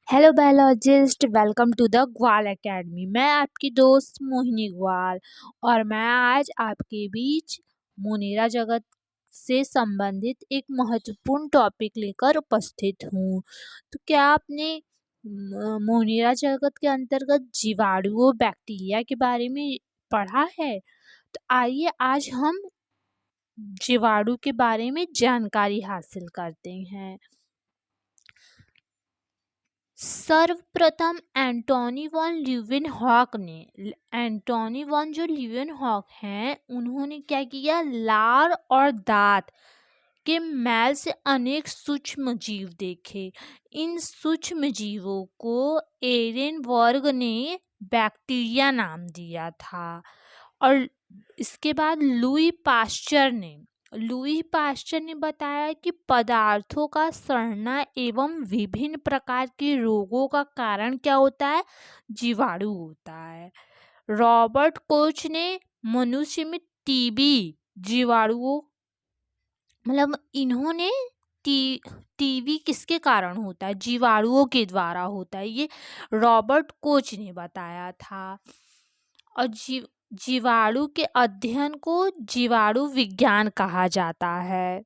Hello biologists, welcome to the Gwal academy. मैं आपकी दोस्त मोहिनी ग्वाल और मैं आज आपके बीच मोनेरा जगत से संबंधित एक महत्वपूर्ण टॉपिक लेकर उपस्थित हूँ। तो क्या आपने मोनेरा जगत के अंतर्गत जीवाणुओं बैक्टीरिया के बारे में पढ़ा है? तो आइए आज हम जीवाणु के बारे में जानकारी हासिल करते हैं। सर्वप्रथम एंटोनी वॉन ल्यूवेनहॉक ने एंटोनी वॉन जो ल्यूवेनहॉक हैं उन्होंने क्या किया, लार और दांत के मैल से अनेक सूक्ष्म जीव देखे। इन सूक्ष्म जीवों को एरेन वर्ग ने बैक्टीरिया नाम दिया था। और इसके बाद लुई पास्चर ने बताया कि पदार्थों का सड़ना एवं विभिन्न प्रकार के रोगों का कारण क्या होता है, जीवाणु होता है। रॉबर्ट कोच ने मनुष्य में टीबी जीवाणुओं मतलब इन्होंने टीबी किसके कारण होता है, जीवाणुओं के द्वारा होता है, ये रॉबर्ट कोच ने बताया था। और जीवाणु के अध्ययन को जीवाणु विज्ञान कहा जाता है।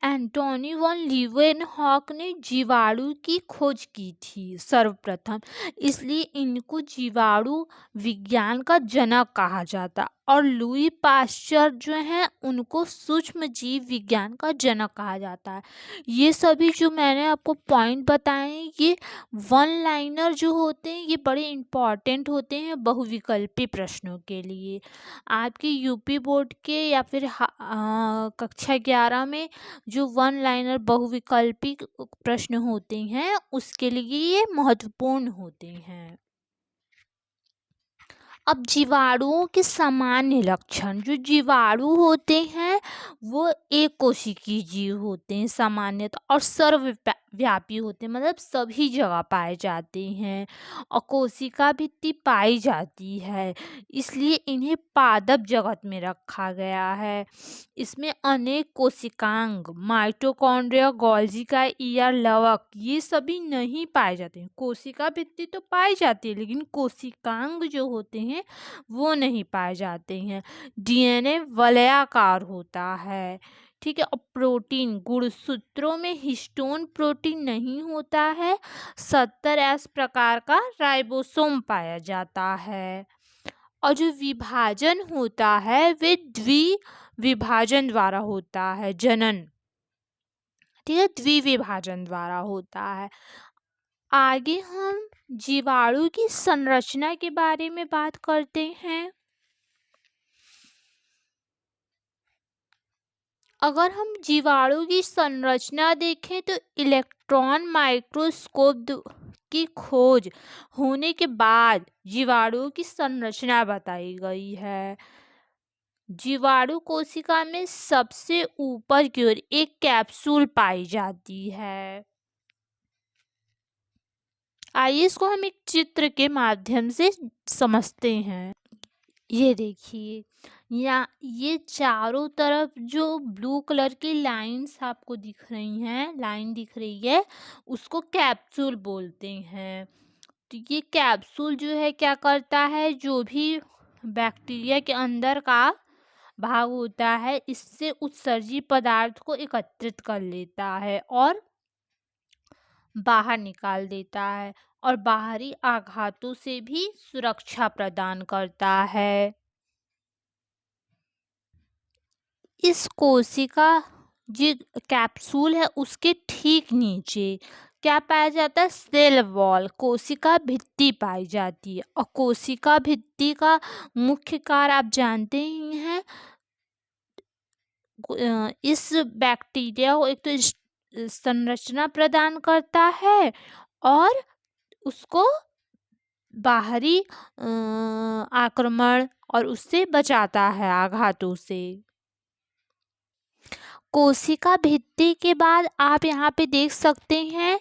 एंटोनी वॉन लीवेनहॉक ने जीवाणु की खोज की थी सर्वप्रथम, इसलिए इनको जीवाणु विज्ञान का जनक कहा जाता। और लुई पास्चर जो है उनको सूक्ष्म जीव विज्ञान का जनक कहा जाता है। ये सभी जो मैंने आपको पॉइंट बताए हैं ये वन लाइनर जो होते हैं ये बड़े इम्पॉर्टेंट होते हैं बहुविकल्पी प्रश्नों के लिए। आपके यूपी बोर्ड के या फिर कक्षा 11 में जो वन लाइनर बहुविकल्पी प्रश्न होते हैं उसके लिए ये महत्वपूर्ण होते हैं। अब जीवाणुओं के सामान्य लक्षण, जो जीवाणु होते हैं वो एक कोशिकीय जीव होते हैं सामान्यतः और सर्वव्यापी होते हैं, मतलब सभी जगह पाए जाते हैं और कोशिका भित्ति पाई जाती है, इसलिए इन्हें पादप जगत में रखा गया है। इसमें अनेक कोशिकांग, माइटोकॉन्ड्रिया, गोल्गी का ईयर, लवक ये सभी नहीं पाए जाते हैं। कोशिका भित्ति तो पाई जाती है लेकिन कोशिकांग जो होते हैं वो नहीं पाए जाते हैं। डीएनए वलयाकार होता है, ठीक है। और प्रोटीन, गुणसूत्रों में हिस्टोन प्रोटीन नहीं होता है। 70S प्रकार का राइबोसोम पाया जाता है। और जो विभाजन होता है वे द्विविभाजन द्वारा होता है, जनन, ठीक है, द्विविभाजन द्वारा होता है। आगे हम जीवाणु की संरचना के बारे में बात करते हैं। अगर हम जीवाणु की संरचना देखें तो इलेक्ट्रॉन माइक्रोस्कोप की खोज होने के बाद जीवाणुओं की संरचना बताई गई है। जीवाणु कोशिका में सबसे ऊपर की ओर एक कैप्सूल पाई जाती है। आइए इसको हम एक चित्र के माध्यम से समझते हैं। ये देखिए, या ये चारों तरफ जो ब्लू कलर की लाइंस आपको दिख रही हैं, लाइन दिख रही है, उसको कैप्सूल बोलते हैं। तो ये कैप्सूल जो है क्या करता है, जो भी बैक्टीरिया के अंदर का भाग होता है इससे उत्सर्जी पदार्थ को एकत्रित कर लेता है और बाहर निकाल देता है और बाहरी आघातों से भी सुरक्षा प्रदान करता है। इस कोशिका जो कैप्सूल है उसके ठीक नीचे क्या पाया जाता है, सेल वॉल, कोशिका भित्ति पाई जाती है। और कोशिका भित्ति का मुख्य कार्य आप जानते ही हैं, इस बैक्टीरिया को एक तो संरचना प्रदान करता है और उसको बाहरी आक्रमण और उससे बचाता है आघातों से। कोशिका भित्ति के बाद आप यहाँ पे देख सकते हैं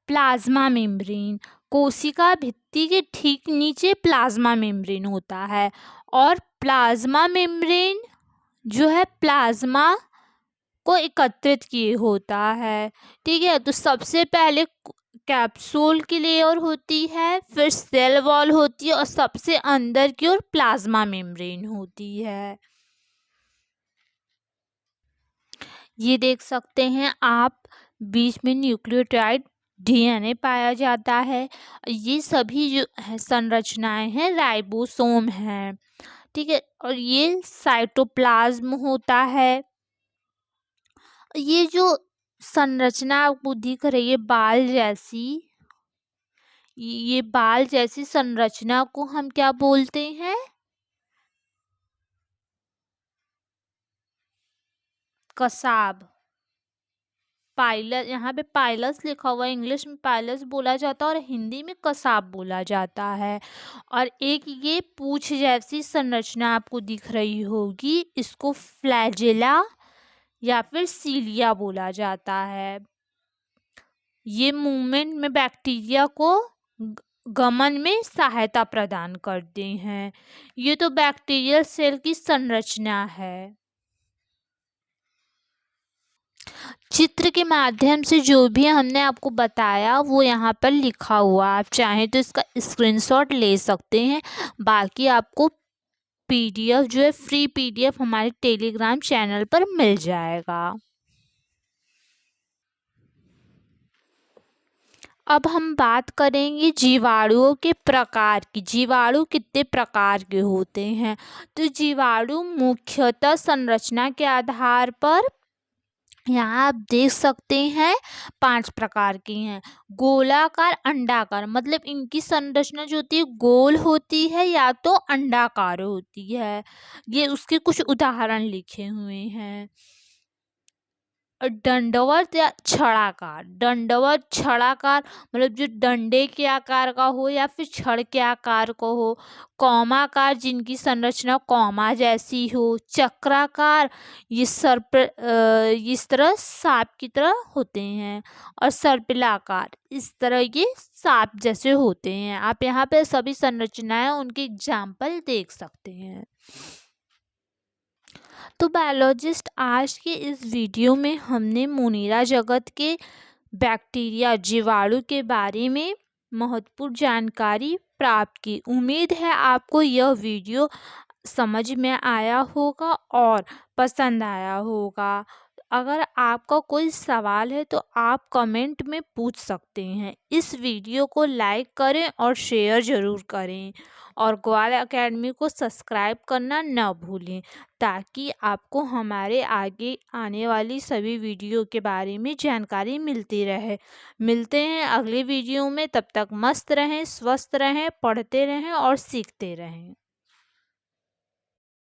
प्लाज्मा मेम्ब्रेन। कोशिका भित्ति के ठीक नीचे प्लाज्मा मेम्ब्रेन होता है और प्लाज्मा मेम्ब्रेन जो है प्लाज्मा को एकत्रित किए होता है, ठीक है। तो सबसे पहले कैप्सूल की लेयर होती है, फिर सेल वॉल होती है और सबसे अंदर की ओर प्लाज्मा मेम्ब्रेन होती है। ये देख सकते हैं आप, बीच में न्यूक्लियोटाइड डीएनए पाया जाता है। ये सभी जो है संरचनाएं हैं राइबोसोम हैं, ठीक है। और ये साइटोप्लाज्म होता है। ये जो संरचना आपको दिख रही है बाल जैसी, ये बाल जैसी संरचना को हम क्या बोलते हैं? कसाब। पाइलस, यहाँ पे पाइलस लिखा हुआ है, इंग्लिश में पाइलस बोला जाता है और हिंदी में कसाब बोला जाता है। और एक ये पूंछ जैसी संरचना आपको दिख रही होगी, इसको फ्लैजेला या फिर सीलिया बोला जाता है। ये मूवमेंट में बैक्टीरिया को गमन में सहायता प्रदान करते हैं। ये तो बैक्टीरियल सेल की संरचना है। चित्र के माध्यम से जो भी हमने आपको बताया वो यहाँ पर लिखा हुआ, आप चाहें तो इसका स्क्रीनशॉट ले सकते हैं। बाकी आपको पीडीएफ जो है, फ्री पीडीएफ हमारे टेलीग्राम चैनल पर मिल जाएगा। अब हम बात करेंगे जीवाणुओं के प्रकार की। जीवाणु कितने प्रकार के होते हैं? तो जीवाणु मुख्यतः संरचना के आधार पर यहाँ आप देख सकते हैं 5 प्रकार की हैं। गोलाकार, अंडाकार, मतलब इनकी संरचना जो होती है गोल होती है या तो अंडाकार होती है। ये उसके कुछ उदाहरण लिखे हुए हैं। दंडवत या छड़ाकार। दंडवत, छड़ाकार मतलब जो डंडे के आकार का हो या फिर छड़ के आकार को हो। कौमाकार, जिनकी संरचना कौमा जैसी हो। चक्राकार, ये सर्प इस तरह सांप की तरह होते हैं। और सर्पिलाकार, इस तरह ये सांप जैसे होते हैं। आप यहाँ पे सभी संरचनाएं, उनके एग्जाम्पल देख सकते हैं। तो बायोलॉजिस्ट, आज के इस वीडियो में हमने मोनेरा जगत के बैक्टीरिया, जीवाणु के बारे में महत्वपूर्ण जानकारी प्राप्त की। उम्मीद है आपको यह वीडियो समझ में आया होगा और पसंद आया होगा। अगर आपका कोई सवाल है तो आप कमेंट में पूछ सकते हैं। इस वीडियो को लाइक करें और शेयर ज़रूर करें और ग्वाल एकेडमी को सब्सक्राइब करना न भूलें, ताकि आपको हमारे आगे आने वाली सभी वीडियो के बारे में जानकारी मिलती रहे। मिलते हैं अगले वीडियो में, तब तक मस्त रहें, स्वस्थ रहें, पढ़ते रहें और सीखते रहें।